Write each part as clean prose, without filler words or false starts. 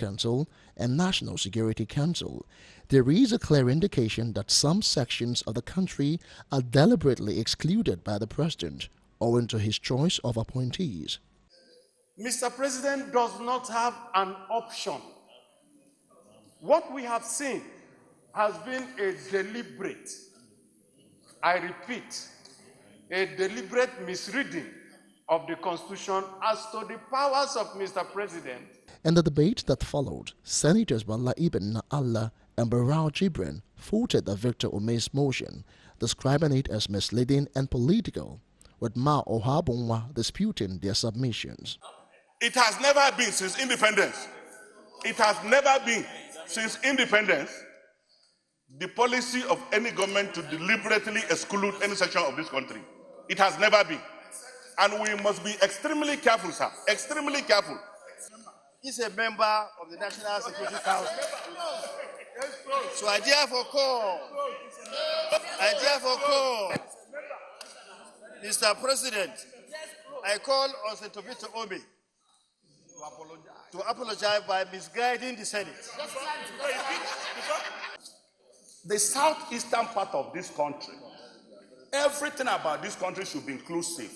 Council and National Security Council, there is a clear indication that some sections of the country are deliberately excluded by the President owing to his choice of appointees. Mr. President does not have an option. What we have seen has been a deliberate, I repeat, a deliberate misreading of the Constitution as to the powers of Mr. President. In the debate that followed, Senators Bala Ibn Allah and Barao Jibrin footed the Victor Ume's motion, describing it as misleading and political, with Ma Ohabunwa disputing their submissions. It has never been since independence. It has never been since independence the policy of any government to deliberately exclude any section of this country. It has never been. And we must be extremely careful, sir. Extremely careful. He's a member of the National Security Council. So I therefore call, Mr. President, I call on Senator Victor Ome to apologize by misguiding the Senate. The southeastern part of this country, everything about this country should be inclusive.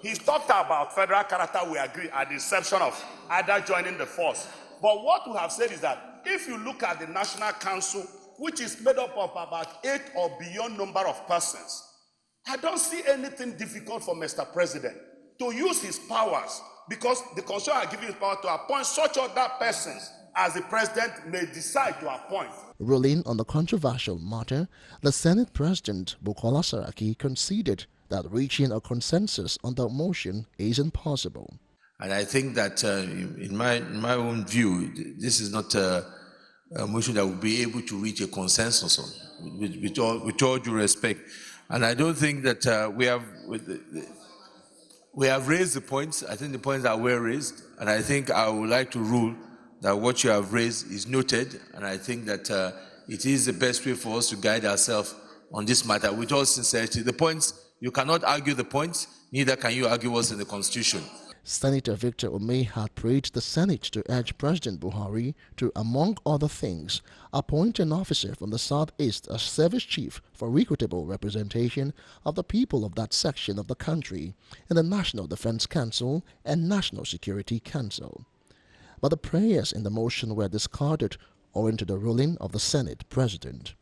He's talked about federal character, we agree, at the exception of either joining the force. But what we have said is that if you look at the National Council, which is made up of about 8 or beyond number of persons, I don't see anything difficult for Mr. President to use his powers, because the Constitution has given his power to appoint such other persons as the President may decide to appoint. Ruling on the controversial matter, the Senate President Bukola Saraki conceded that reaching a consensus on the motion is impossible. And I think that in my own view, this is not a motion that will be able to reach a consensus on, with all due respect. And I don't think that we have raised the points. I think the points are well raised. And I think I would like to rule that what you have raised is noted. And I think that it is the best way for us to guide ourselves on this matter. With all sincerity, the points, you cannot argue the points, neither can you argue what's in the Constitution. Senator Victor Ome had prayed the Senate to urge President Buhari to, among other things, appoint an officer from the Southeast as service chief for equitable representation of the people of that section of the country in the National Defense Council and National Security Council. But the prayers in the motion were discarded owing to the ruling of the Senate President.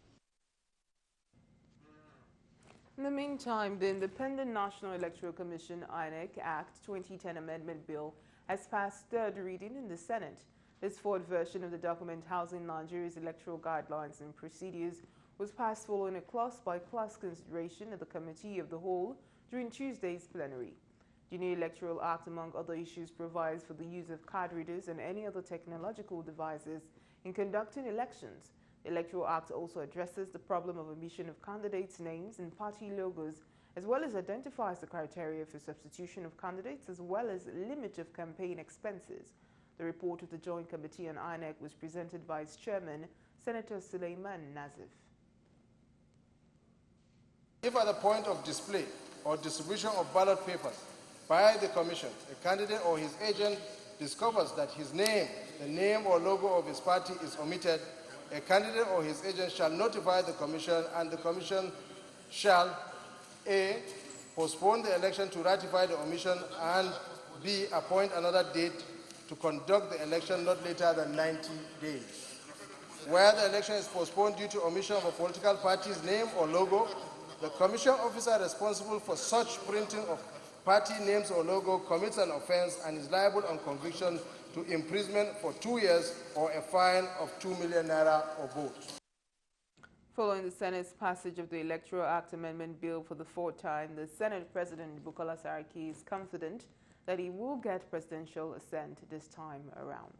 In the meantime, the Independent National Electoral Commission (INEC) Act 2010 Amendment Bill has passed third reading in the Senate. This fourth version of the document housing Nigeria's electoral guidelines and procedures was passed following a class-by-class consideration at the Committee of the Whole during Tuesday's plenary. The new Electoral Act, among other issues, provides for the use of card readers and any other technological devices in conducting elections. The Electoral Act also addresses the problem of omission of candidates' names and party logos, as well as identifies the criteria for substitution of candidates, as well as limit of campaign expenses. The report of the Joint Committee on INEC was presented by its chairman, Senator Suleiman Nazif. If at the point of display or distribution of ballot papers by the Commission, a candidate or his agent discovers that his name, the name or logo of his party is omitted, a candidate or his agent shall notify the Commission, and the Commission shall A. postpone the election to ratify the omission, and B. appoint another date to conduct the election not later than 90 days. Where the election is postponed due to omission of a political party's name or logo, the Commission officer responsible for such printing of party names or logo commits an offense and is liable on conviction to imprisonment for 2 years or a fine of 2 million naira or both. Following the Senate's passage of the Electoral Act Amendment Bill for the fourth time, the Senate President Bukola Saraki is confident that he will get presidential assent this time around.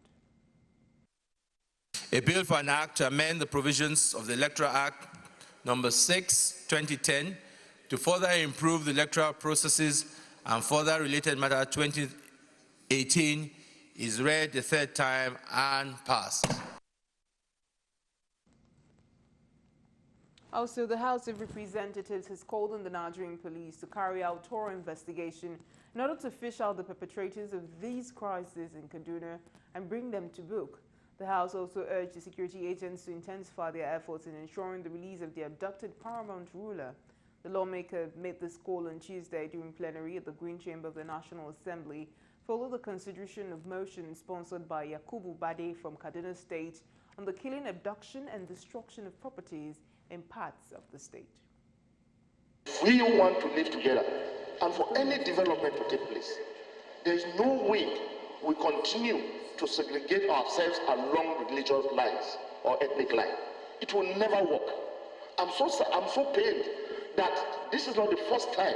A bill for an act to amend the provisions of the Electoral Act number 6, 2010 to further improve the electoral processes and further related matter 2018 is read the third time and passed. Also, the House of Representatives has called on the Nigerian police to carry out thorough investigation in order to fish out the perpetrators of these crises in Kaduna and bring them to book. The House also urged the security agents to intensify their efforts in ensuring the release of the abducted paramount ruler. The lawmaker made this call on Tuesday during plenary at the Green Chamber of the National Assembly, following the consideration of motions sponsored by Yakubu Bade from Kaduna State on the killing, abduction, and destruction of properties in parts of the state. We want to live together, and for any development to take place, there is no way we continue to segregate ourselves along religious lines or ethnic lines. It will never work. I'm so pained that this is not the first time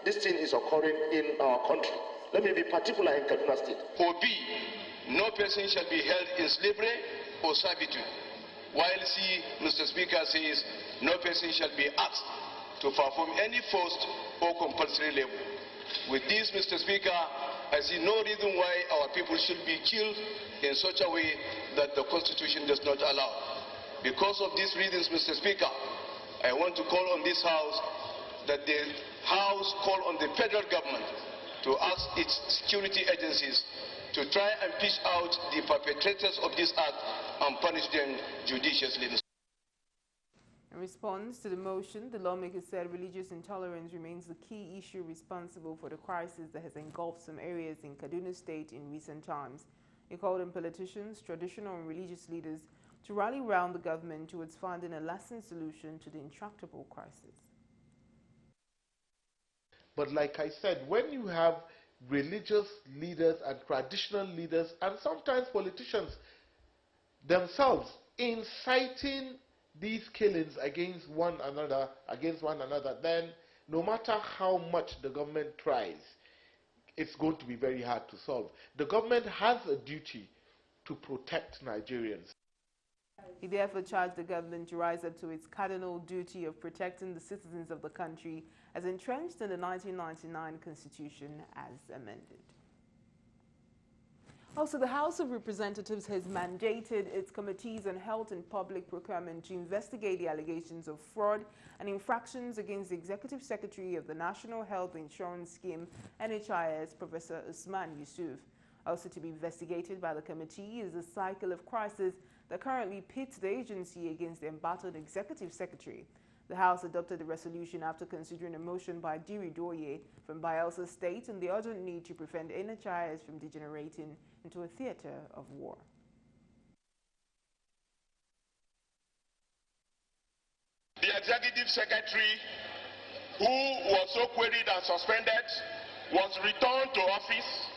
this thing is occurring in our country. Let me be particular in Kaduna State. For B, no person shall be held in slavery or servitude. While C, Mr. Speaker, says no person shall be asked to perform any forced or compulsory labor. With this, Mr. Speaker, I see no reason why our people should be killed in such a way that the Constitution does not allow. Because of these reasons, Mr. Speaker, I want to call on this House that the House call on the federal government to ask its security agencies to try and fish out the perpetrators of this act and punish them judiciously. In response to the motion, the lawmaker said religious intolerance remains the key issue responsible for the crisis that has engulfed some areas in Kaduna State in recent times. He called on politicians, traditional and religious leaders to rally around the government towards finding a lasting solution to the intractable crisis. But like I said, when you have religious leaders and traditional leaders and sometimes politicians themselves inciting these killings against one another, then no matter how much the government tries, it's going to be very hard to solve. The government has a duty to protect Nigerians. He therefore charged the government to rise up to its cardinal duty of protecting the citizens of the country as entrenched in the 1999 Constitution as amended. Also, the House of Representatives has mandated its committees on health and public procurement to investigate the allegations of fraud and infractions against the Executive Secretary of the National Health Insurance Scheme, NHIS, Professor Usman Yusuf. Also to be investigated by the committee is the cycle of crisis that currently pits the agency against the embattled Executive Secretary. The House adopted the resolution after considering a motion by Diri Doye from Bayelsa State on the urgent need to prevent NHIS from degenerating into a theater of war. The Executive Secretary, who was so queried and suspended, was returned to office,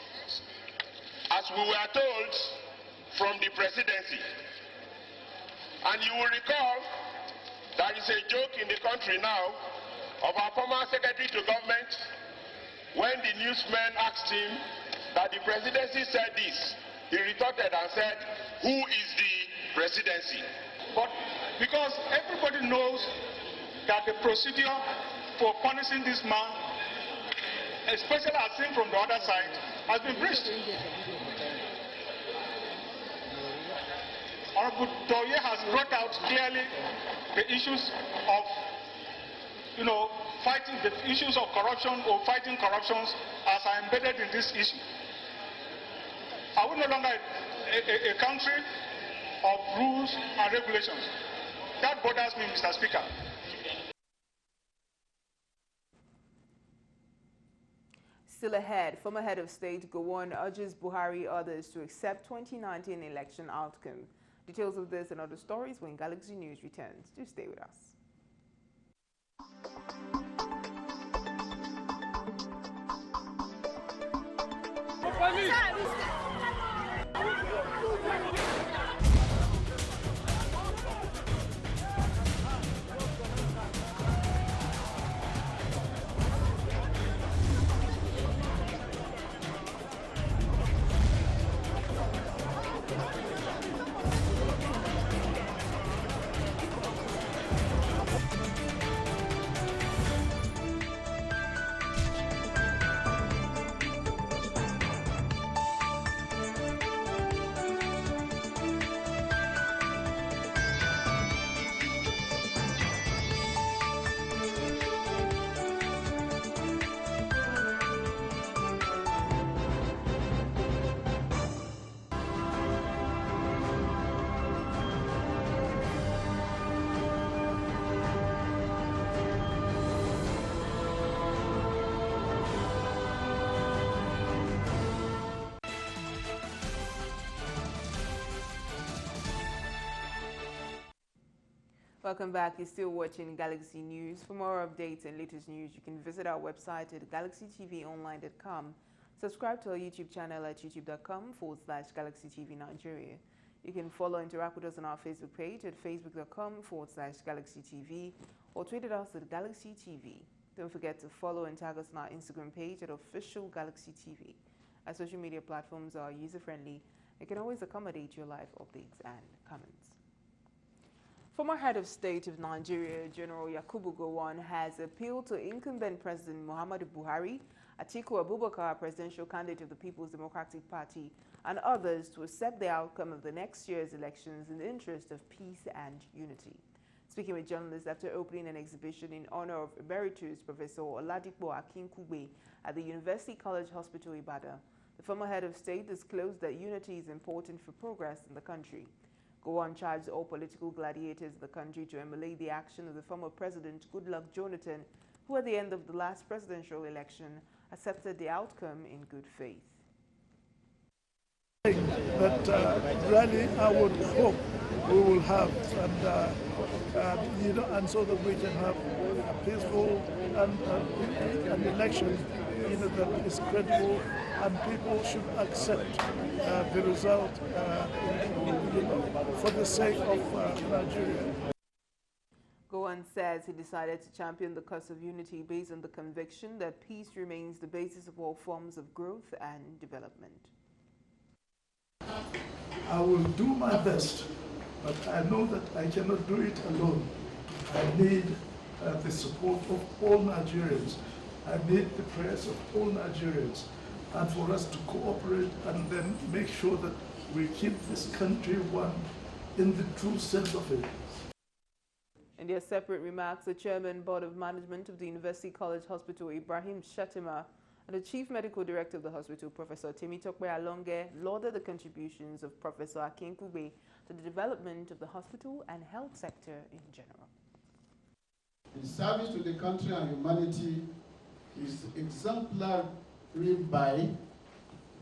as we were told, from the presidency. And you will recall, there is a joke in the country now of our former secretary to government when the newsman asked him that the presidency said this. He retorted and said, who is the presidency? But because everybody knows that the procedure for punishing this man, especially as seen from the other side, has been breached. Honorable Doye has brought out clearly the issues of, fighting the issues of corruption or fighting corruptions as are embedded in this issue. Are we no longer a country of rules and regulations? That bothers me, Mr. Speaker. Still ahead, former head of state Gowon urges Buhari others to accept 2019 election outcome. Details of this and other stories when Galaxy News returns. Do stay with us. Welcome back. You're still watching Galaxy News. For more updates and latest news, you can visit our website at galaxytvonline.com. Subscribe to our YouTube channel at youtube.com/GalaxyTV Nigeria. You can follow and interact with us on our Facebook page at facebook.com/GalaxyTV or tweet at us at GalaxyTV. Don't forget to follow and tag us on our Instagram page at Official Galaxy TV. Our social media platforms are user-friendly and can always accommodate your live updates and comments. Former head of state of Nigeria, General Yakubu Gowon, has appealed to incumbent President Muhammadu Buhari, Atiku Abubakar, presidential candidate of the People's Democratic Party, and others to accept the outcome of the next year's elections in the interest of peace and unity. Speaking with journalists after opening an exhibition in honor of Emeritus Professor Oladipo Akinkugbe at the University College Hospital Ibadan, the former head of state disclosed that unity is important for progress in the country. Gowon charged all political gladiators in the country to emulate the action of the former president Goodluck Jonathan, who at the end of the last presidential election accepted the outcome in good faith. That rally I would hope we will have, and so that we can have a peaceful and an election, that is credible, and people should accept the result, for the sake of Nigeria. Gowon says he decided to champion the cause of unity based on the conviction that peace remains the basis of all forms of growth and development. I will do my best, but I know that I cannot do it alone. I need the support of all Nigerians. I need the prayers of all Nigerians, and for us to cooperate and then make sure that we keep this country one in the true sense of it. In their separate remarks, the Chairman Board of Management of the University College Hospital, Ibrahim Shatima, and the Chief Medical Director of the hospital, Professor Temitope Alonge, lauded the contributions of Professor Akinkugbe to the development of the hospital and health sector in general. His service to the country and humanity is exemplary by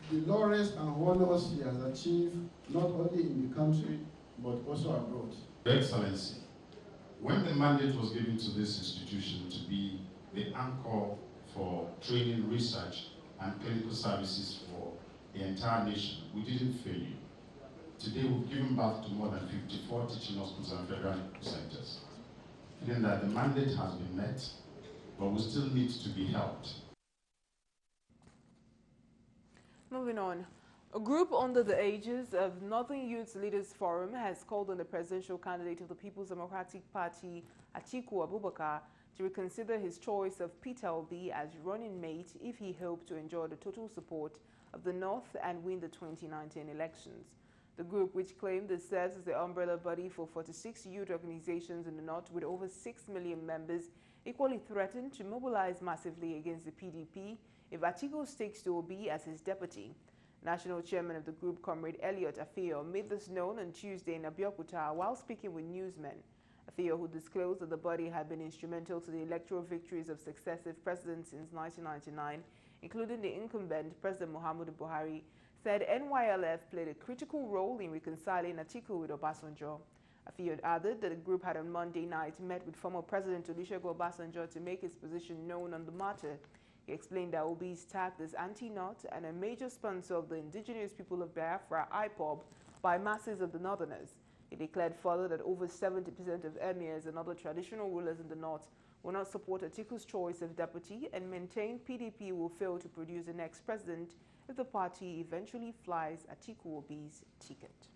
the laurels and honors he has achieved not only in the country but also abroad. Your Excellency, when the mandate was given to this institution to be the anchor for training, research, and clinical services for the entire nation, we didn't fail you. Today, we've given birth to more than 54 teaching hospitals and federal centers, feeling that the mandate has been met, but we still need to be helped. Moving on. A group under the aegis of Northern Youth Leaders Forum has called on the presidential candidate of the People's Democratic Party, Atiku Abubakar, to reconsider his choice of Peter Obi as running mate if he hoped to enjoy the total support of the North and win the 2019 elections. The group, which claimed it serves as the umbrella body for 46 youth organizations in the North with over 6 million members, equally threatened to mobilize massively against the PDP if Atiku sticks to Obi as his deputy. National chairman of the group, Comrade Elliot Afio, made this known on Tuesday in Abeokuta while speaking with newsmen. Afio, who disclosed that the body had been instrumental to the electoral victories of successive presidents since 1999, including the incumbent President Muhammadu Buhari, said NYLF played a critical role in reconciling Atiku with Obasanjo. Afio added that the group had on Monday night met with former President Olusegun Obasanjo to make his position known on the matter. He explained that Obi is tagged as anti-North and a major sponsor of the indigenous people of Biafra, IPOB, by masses of the Northerners. He declared further that over 70% of emirs and other traditional rulers in the North will not support Atiku's choice of deputy and maintain PDP will fail to produce the next president if the party eventually flies Atiku Obi's ticket.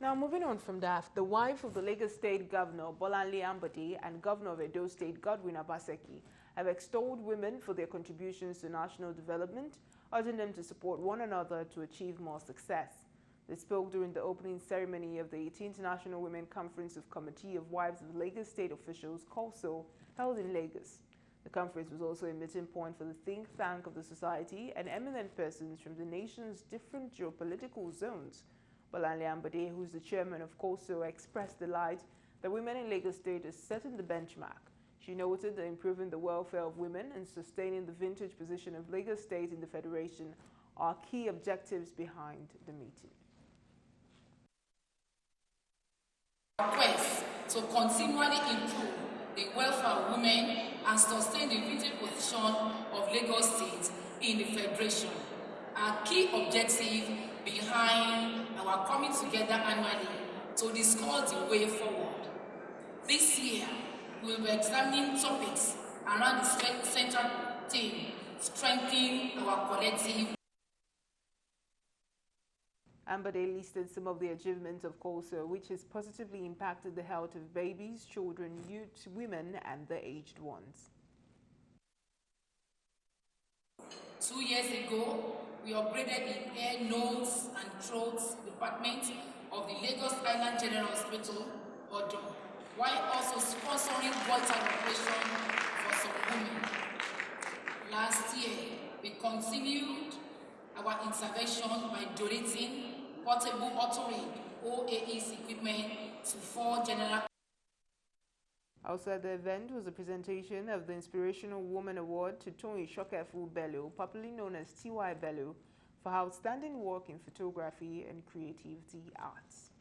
Now, moving on from that, the wife of the Lagos State Governor, Bolanle Ambode, and Governor of Edo State, Godwin Obaseki, have extolled women for their contributions to national development, urging them to support one another to achieve more success. They spoke during the opening ceremony of the 18th National Women Conference of Committee of Wives of Lagos State Officials, COLSO, held in Lagos. The conference was also a meeting point for the think tank of the society and eminent persons from the nation's different geopolitical zones. Bolanle Ambode, who is the chairman of COLSO, expressed delight that women in Lagos State are setting the benchmark. She noted that improving the welfare of women and sustaining the vintage position of Lagos State in the Federation are key objectives behind the meeting. quest to continually improve the welfare of women and sustain the leading position of Lagos State in the Federation. Our key objective behind our coming together annually to discuss the way forward. This year, we will be examining topics around the central theme, strengthening our collective. Ambode listed some of the achievements of COSA, which has positively impacted the health of babies, children, youth, women, and the aged ones. 2 years ago, we upgraded the ear, nose, and throat department of the Lagos Island General Hospital, ODO, while also sponsoring water operation for some women. Last year, we continued our intervention by donating portable auto-read OAE's equipment to 4 general. Also at the event was a presentation of the Inspirational Woman Award to Tony Shokefu Bello, popularly known as T.Y. Bello, for outstanding work in photography and creativity arts.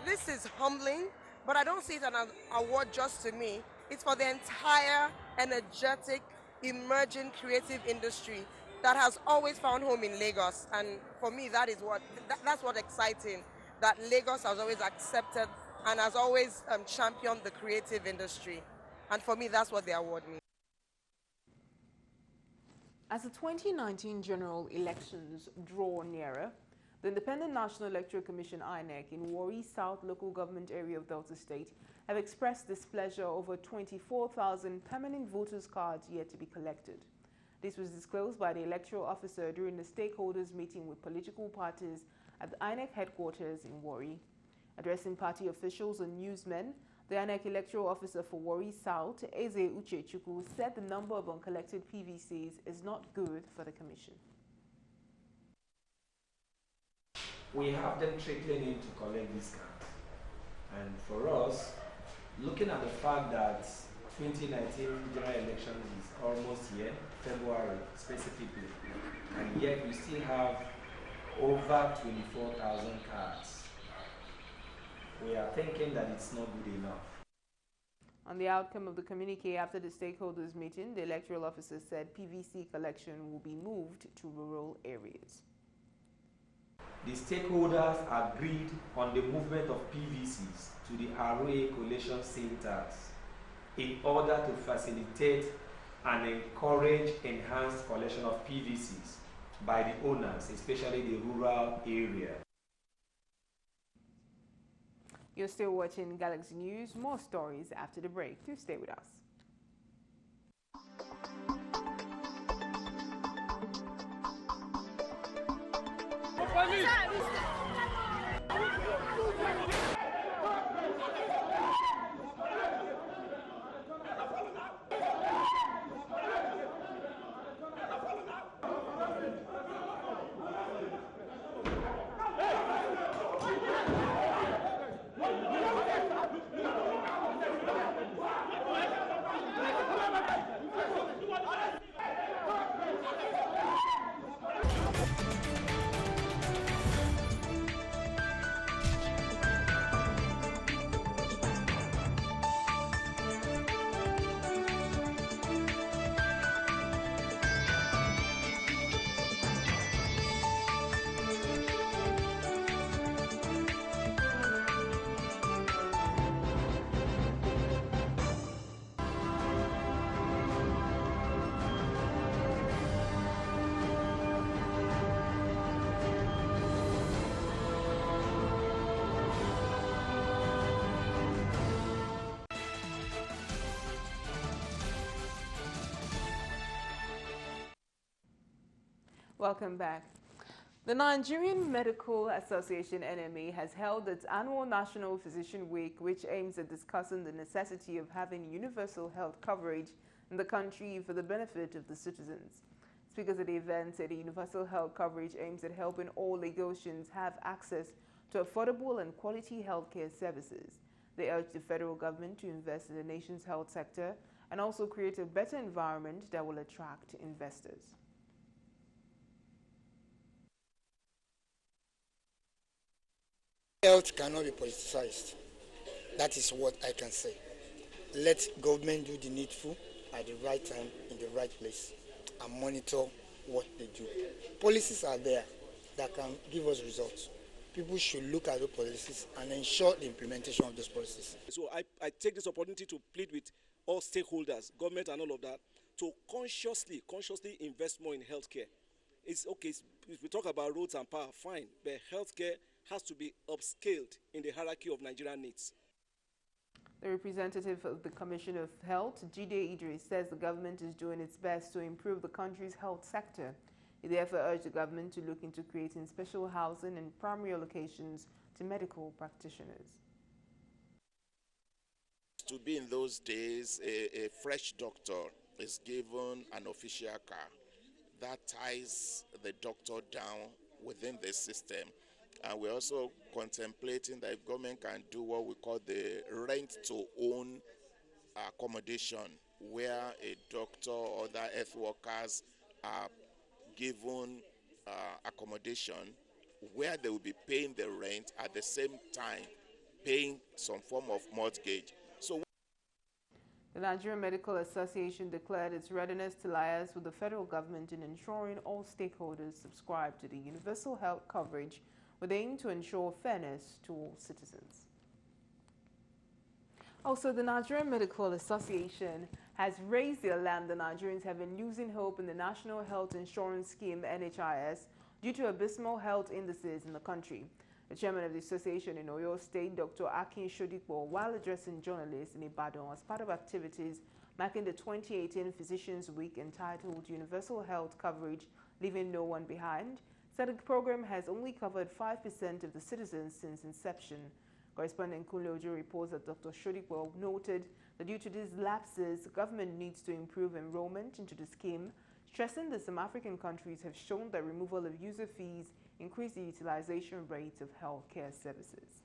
This is humbling, but I don't see it as an award just to me. It's for the entire energetic, emerging creative industry that has always found home in Lagos. And for me, that's what's exciting, that Lagos has always accepted and has always championed the creative industry. And for me, that's what the award means. As the 2019 general elections draw nearer, the Independent National Electoral Commission (INEC) in Warri South local government area of Delta State have expressed displeasure over 24,000 permanent voters' cards yet to be collected. This was disclosed by the electoral officer during the stakeholders meeting with political parties at the INEC headquarters in Warri. Addressing party officials and newsmen, the INEC electoral officer for Warri South, Eze Uchechukwu, said the number of uncollected PVCs is not good for the commission. We have them trickling in to collect these cards. And for us, looking at the fact that 2019 general elections is almost here, February specifically, and yet we still have over 24,000 cards, we are thinking that it's not good enough. On the outcome of the communique after the stakeholders meeting, the electoral officer said PVC collection will be moved to rural areas. The stakeholders agreed on the movement of PVCs to the ROA collation centers in order to facilitate and encourage enhanced collection of PVCs by the owners, especially the rural area. You're still watching Galaxy News. More stories after the break. Do stay with us. Welcome back. The Nigerian Medical Association (NMA) has held its annual National Physician Week, which aims at discussing the necessity of having universal health coverage in the country for the benefit of the citizens. Speakers at the event said the universal health coverage aims at helping all Lagosians have access to affordable and quality healthcare services. They urged the federal government to invest in the nation's health sector and also create a better environment that will attract investors. Health cannot be politicized. That is what I can say. Let government do the needful at the right time, in the right place, and monitor what they do. Policies are there that can give us results. People should look at the policies and ensure the implementation of those policies. So I take this opportunity to plead with all stakeholders, government and all of that, to consciously invest more in healthcare. It's okay, if we talk about roads and power, fine, but healthcare has to be upscaled in the hierarchy of Nigerian needs. The representative of the Commission of Health, Jide Idris, says the government is doing its best to improve the country's health sector. He therefore urged the government to look into creating special housing and primary allocations to medical practitioners. To be in those days, a fresh doctor is given an official car that ties the doctor down within the system. And we're also contemplating that if government can do what we call the rent-to-own accommodation, where a doctor or other health workers are given accommodation where they will be paying the rent at the same time paying some form of mortgage. So the Nigerian Medical Association declared its readiness to liaise with the federal government in ensuring all stakeholders subscribe to the universal health coverage with the aim to ensure fairness to all citizens. Also, the Nigerian Medical Association has raised the alarm that Nigerians have been losing hope in the National Health Insurance Scheme, NHIS, due to abysmal health indices in the country. The chairman of the association in Oyo State, Dr. Akin Shodikbo, while addressing journalists in Ibadan as part of activities marking the 2018 Physicians Week entitled Universal Health Coverage, Leaving No One Behind, said the program has only covered 5% of the citizens since inception. Correspondent Kunle reports that Dr. Shodikbo noted that due to these lapses, the government needs to improve enrollment into the scheme, stressing that some African countries have shown that removal of user fees increase the utilization rates of healthcare services.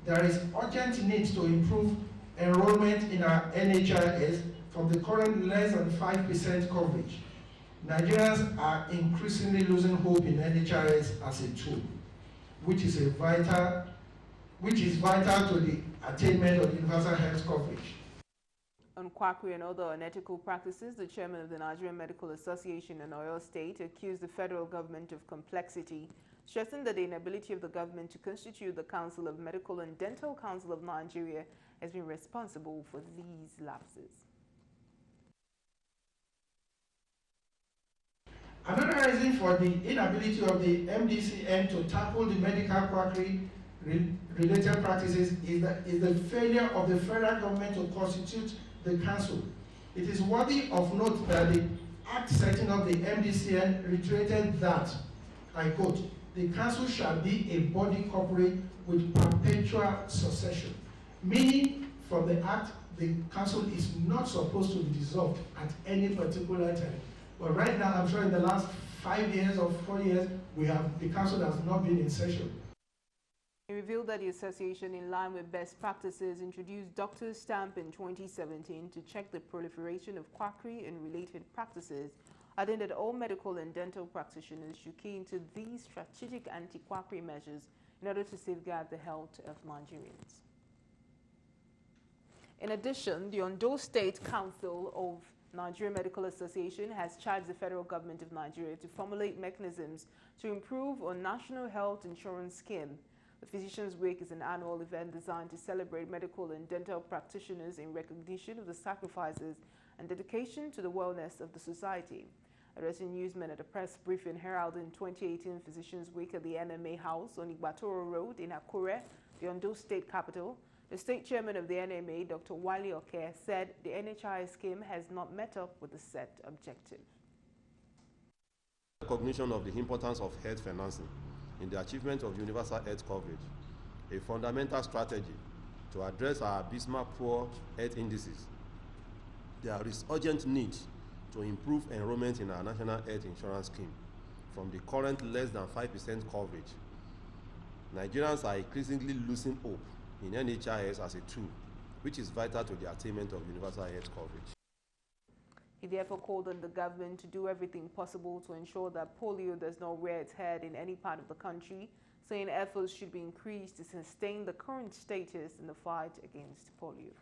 There is urgent need to improve enrollment in our NHIS from the current less than 5% coverage. Nigerians are increasingly losing hope in NHIS as a tool, which is vital to the attainment of universal health coverage. On quackery and other unethical practices, the chairman of the Nigerian Medical Association in Oyo State accused the federal government of complexity, stressing that the inability of the government to constitute the Council of Medical and Dental Council of Nigeria has been responsible for these lapses. Another reason for the inability of the MDCN to tackle the medical quackery related practices is the failure of the federal government to constitute the council. It is worthy of note that the act setting up the MDCN reiterated that, I quote, the council shall be a body corporate with perpetual succession, meaning from the act the council is not supposed to be dissolved at any particular time. But right now, I'm sure in the last 5 years or 4 years, the council has not been in session. He revealed that the association, in line with best practices, introduced Doctor's Stamp in 2017 to check the proliferation of quackery and related practices, adding that all medical and dental practitioners should key into these strategic anti-quackery measures in order to safeguard the health of Nigerians. In addition, the Ondo State Council of Nigerian Medical Association has charged the federal government of Nigeria to formulate mechanisms to improve on National Health Insurance Scheme. The Physicians Week is an annual event designed to celebrate medical and dental practitioners in recognition of the sacrifices and dedication to the wellness of the society. Addressing newsmen at a press briefing heralding 2018 Physicians Week at the NMA House on Igbatoro Road in Akure, the Ondo State capital, the state chairman of the NMA, Dr. Wale Oke, said the NHI scheme has not met up with the set objective. Recognition of the importance of health financing in the achievement of universal health coverage, a fundamental strategy to address our abysmal poor health indices. There is urgent need to improve enrollment in our national health insurance scheme from the current less than 5% coverage. Nigerians are increasingly losing hope in NHIS as a tool, which is vital to the attainment of universal health coverage. He therefore called on the government to do everything possible to ensure that polio does not rear its head in any part of the country, saying efforts should be increased to sustain the current status in the fight against polio.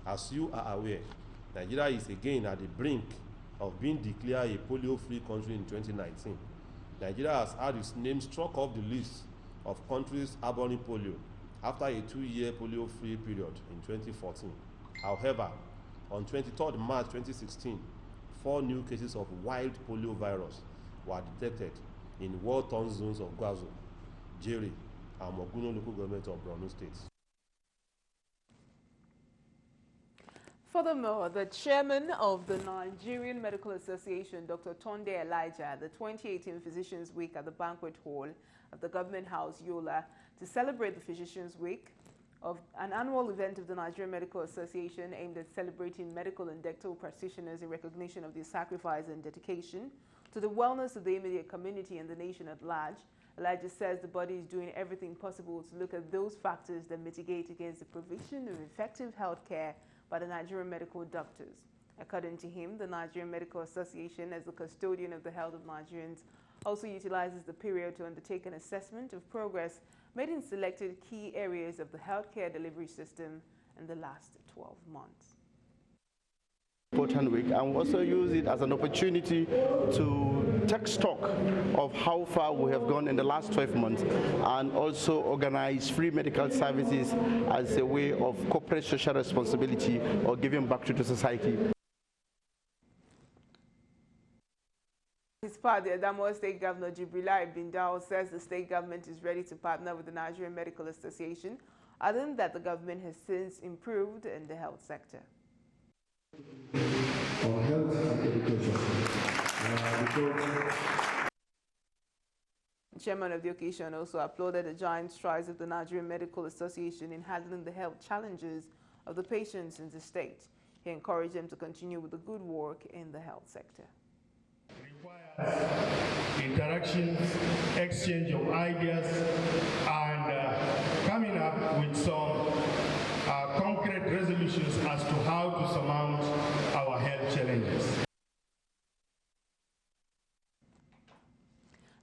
As you are aware, Nigeria is again at the brink of being declared a polio-free country in 2019. Nigeria has had its name struck off the list of countries harboring polio after a 2-year polio-free period in 2014. However, on 23rd March 2016, 4 new cases of wild polio virus were detected in war-torn zones of Gwazo, Jere, and Moguno local government of Borno State. Furthermore, the chairman of the Nigerian Medical Association, Dr. Tunde Elijah, at the 2018 Physicians Week at the Banquet Hall of the Government House, Yola, to celebrate the Physicians Week, of an annual event of the Nigerian Medical Association aimed at celebrating medical and dental practitioners in recognition of their sacrifice and dedication to the wellness of the immediate community and the nation at large. Elijah says the body is doing everything possible to look at those factors that mitigate against the provision of effective health care by the Nigerian medical doctors. According to him, the Nigerian Medical Association, as the custodian of the health of Nigerians, also utilizes the period to undertake an assessment of progress made in selected key areas of the healthcare delivery system in the last 12 months. Important week, and we also use it as an opportunity to take stock of how far we have gone in the last 12 months and also organize free medical services as a way of corporate social responsibility or giving back to the society. His part, the Adamawa State Governor Jibrila Ibindao says the state government is ready to partner with the Nigerian Medical Association, adding that the government has since improved in the health sector. On health and education. The chairman of the occasion also applauded the giant strides of the Nigerian Medical Association in handling the health challenges of the patients in the state. He encouraged them to continue with the good work in the health sector. Interactions, exchange of ideas, and coming up with some concrete resolutions as to how to surmount our health challenges.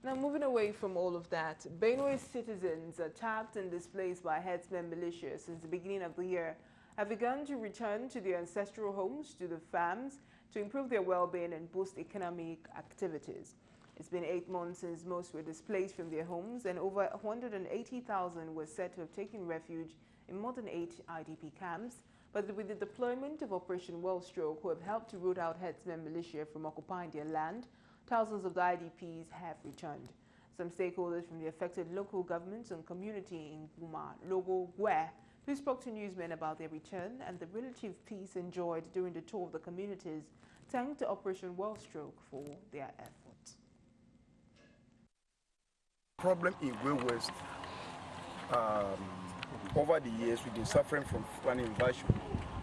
Now, moving away from all of that, Benue citizens attacked and displaced by herdsmen militia since the beginning of the year have begun to return to their ancestral homes, to the farms, to improve their well-being and boost economic activities. It's been 8 months since most were displaced from their homes, and over 180,000 were said to have taken refuge in more than 8 IDP camps. But with the deployment of Operation Wellstroke, who have helped to root out herdsmen militia from occupying their land, thousands of the IDPs have returned. Some stakeholders from the affected local governments and community in Guma, Logo, Gwe, who spoke to newsmen about their return and the relative peace enjoyed during the tour of the communities, thanked Operation Wellstroke for their efforts. Problem in Gwe West, over the years we've been suffering from flood invasion,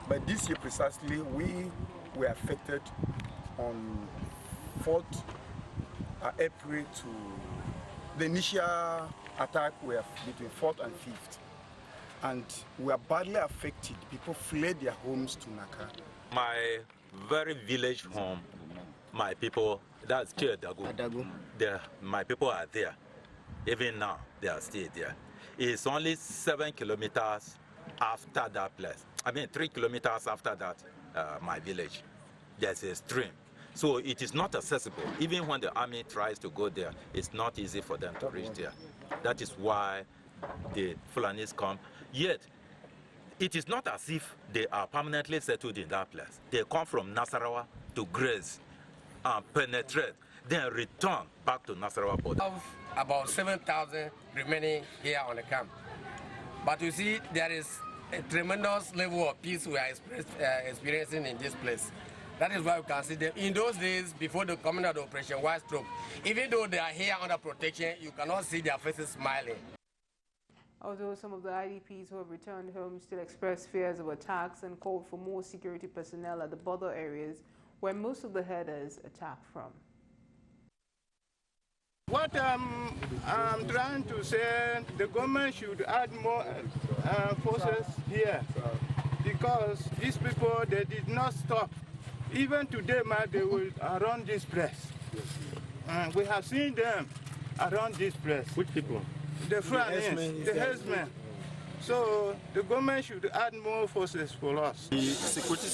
but this year precisely we were affected on 4th April to the initial attack were between 4th and 5th. And we are badly affected. People fled their homes to Naka. My very village home, my people, that's Adagu. My people are there. Even now, they are still there. It's only 7 kilometers after that place. 3 kilometers after that, my village. There's a stream. So it is not accessible. Even when the army tries to go there, it's not easy for them to reach there. That is why the Fulanis come. Yet, it is not as if they are permanently settled in that place. They come from Nasarawa to graze and penetrate, then return back to Nasarawa border. About 7,000 remaining here on the camp. But you see, there is a tremendous level of peace we are experiencing in this place. That is why we can see them. In those days, before the coming of the Operation Wellstroke, even though they are here under protection, you cannot see their faces smiling. Although some of the IDPs who have returned home still express fears of attacks and called for more security personnel at the border areas where most of the herders attack from. What I'm trying to say, the government should add more forces here, because these people, they did not stop Even today, man, they will around this place. We have seen them around this place. Which people? The herdsmen. So the government should add more forces for us. The security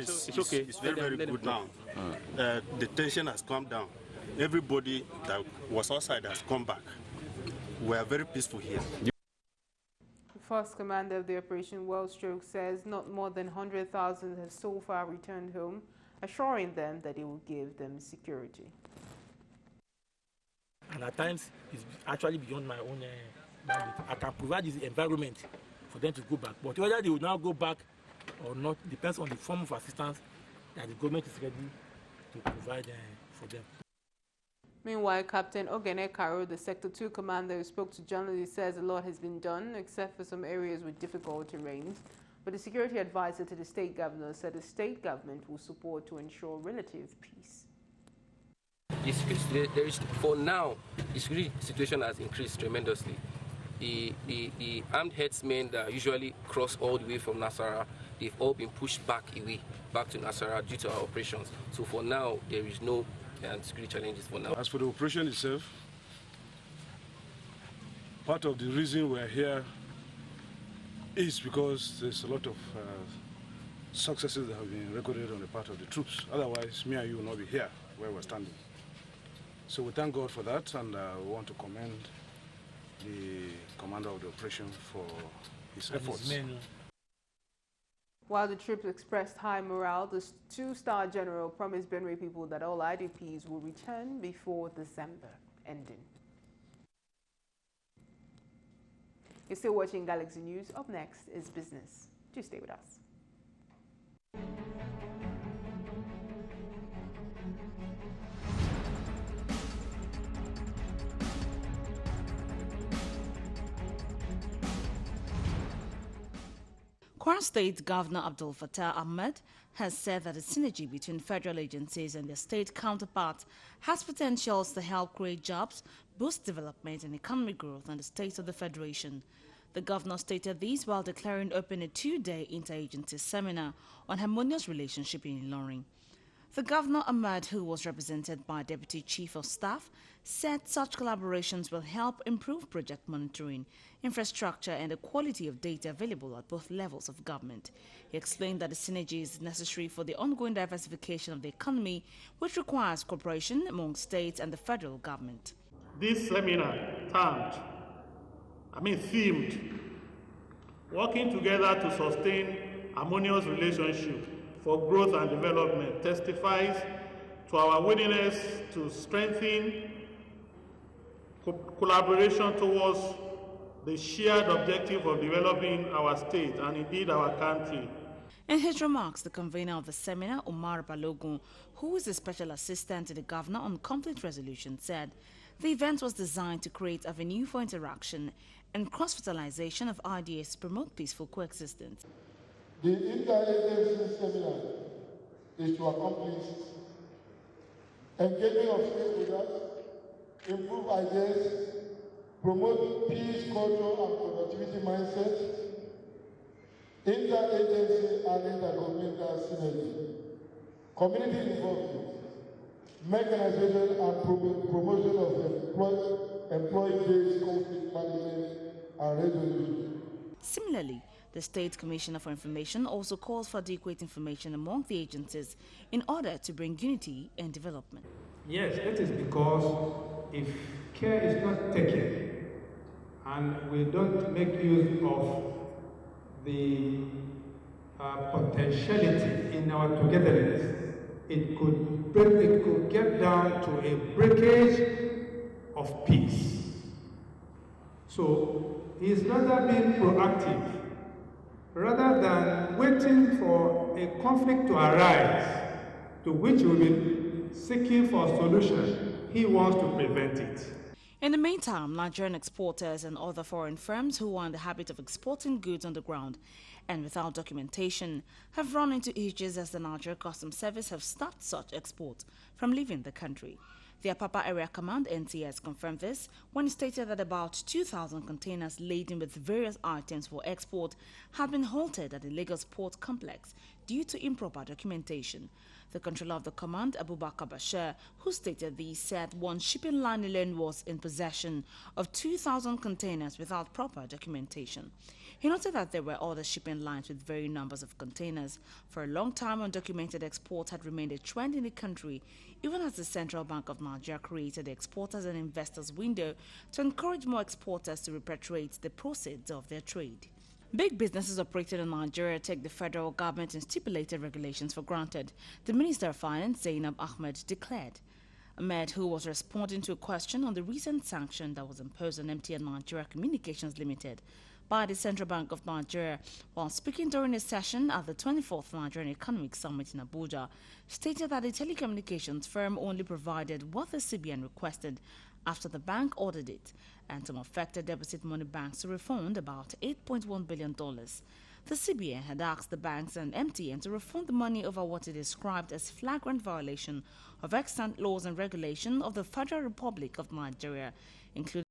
situation is very, very good now. The tension has come down. Everybody that was outside has come back. We are very peaceful here. The first commander of the operation, Wellstroke, says not more than 100,000 have so far returned home, assuring them that he will give them security. And at times, it's actually beyond my own bandwidth. I can provide this environment for them to go back. But whether they will now go back or not depends on the form of assistance that the government is ready to provide for them. Meanwhile, Captain Ogene Karo, the Sector 2 commander who spoke to journalists, says a lot has been done, except for some areas with difficult terrains. But the security advisor to the state governor said the state government will support to ensure relative peace. For now, the security situation has increased tremendously. The armed herdsmen that usually cross all the way from Nasarawa, they've all been pushed back away, back to Nasarawa due to our operations. So for now, there is no security challenges for now. As for the operation itself, part of the reason we're here is because there's a lot of successes that have been recorded on the part of the troops. Otherwise, me and you will not be here where we're standing. So we thank God for that, and we want to commend the commander of the operation for his efforts. While the troops expressed high morale, the two-star general promised Benue people that all IDPs will return before December ending. You're still watching Galaxy News. Up next is business. Do stay with us. Kwara State Governor Abdul Fattah Ahmed has said that the synergy between federal agencies and their state counterparts has potentials to help create jobs, boost development and economic growth in the states of the Federation. The governor stated this while declaring open a two-day interagency seminar on harmonious relationship in Ilorin. The Governor Ahmed, who was represented by Deputy Chief of Staff, said such collaborations will help improve project monitoring, infrastructure and the quality of data available at both levels of government. He explained that the synergy is necessary for the ongoing diversification of the economy, which requires cooperation among states and the federal government. This seminar themed, working together to sustain harmonious relationship for growth and development, testifies to our willingness to strengthen collaboration towards the shared objective of developing our state and indeed our country. In his remarks, the convener of the seminar, Umar Balogun, who is a special assistant to the governor on conflict resolution, said the event was designed to create a venue for interaction and cross-fertilization of ideas to promote peaceful coexistence. The interagency seminar is to accomplish engaging of stakeholders, improve ideas, promote peace, culture and productivity mindset, interagency and intergovernmental synergy, community involvement, mechanization and promotion of employee-based conflict management and resolution. Similarly, the State Commissioner for Information also calls for adequate information among the agencies in order to bring unity and development. Yes, it is because if care is not taken and we don't make use of the potentiality in our togetherness, it could get down to a breakage of peace. So he is rather being proactive rather than waiting for a conflict to arise to which we will be seeking for a solution. He wants to prevent it. In the meantime, Nigerian exporters and other foreign firms who are in the habit of exporting goods on the ground and without documentation have run into issues as the Nigerian Customs Service have stopped such exports from leaving the country. The Apapa Area Command NTS confirmed this when it stated that about 2,000 containers laden with various items for export had been halted at the Lagos port complex due to improper documentation. The controller of the command, Abubakar Bashir, who stated this, said one shipping line alone was in possession of 2,000 containers without proper documentation. He noted that there were other shipping lines with varying numbers of containers. For a long time, undocumented exports had remained a trend in the country, even as the Central Bank of Nigeria created the Exporters and Investors window to encourage more exporters to repatriate the proceeds of their trade. Big businesses operating in Nigeria take the federal government and stipulated regulations for granted, the Minister of Finance, Zainab Ahmed, declared. Ahmed, who was responding to a question on the recent sanction that was imposed on MTN Nigeria Communications Limited by the Central Bank of Nigeria, while speaking during a session at the 24th Nigerian Economic Summit in Abuja, stated that the telecommunications firm only provided what the CBN requested after the bank ordered it, and some affected deposit money banks to refund about $8.1 billion. The CBN had asked the banks and MTN to refund the money over what it described as flagrant violation of extant laws and regulation of the Federal Republic of Nigeria, including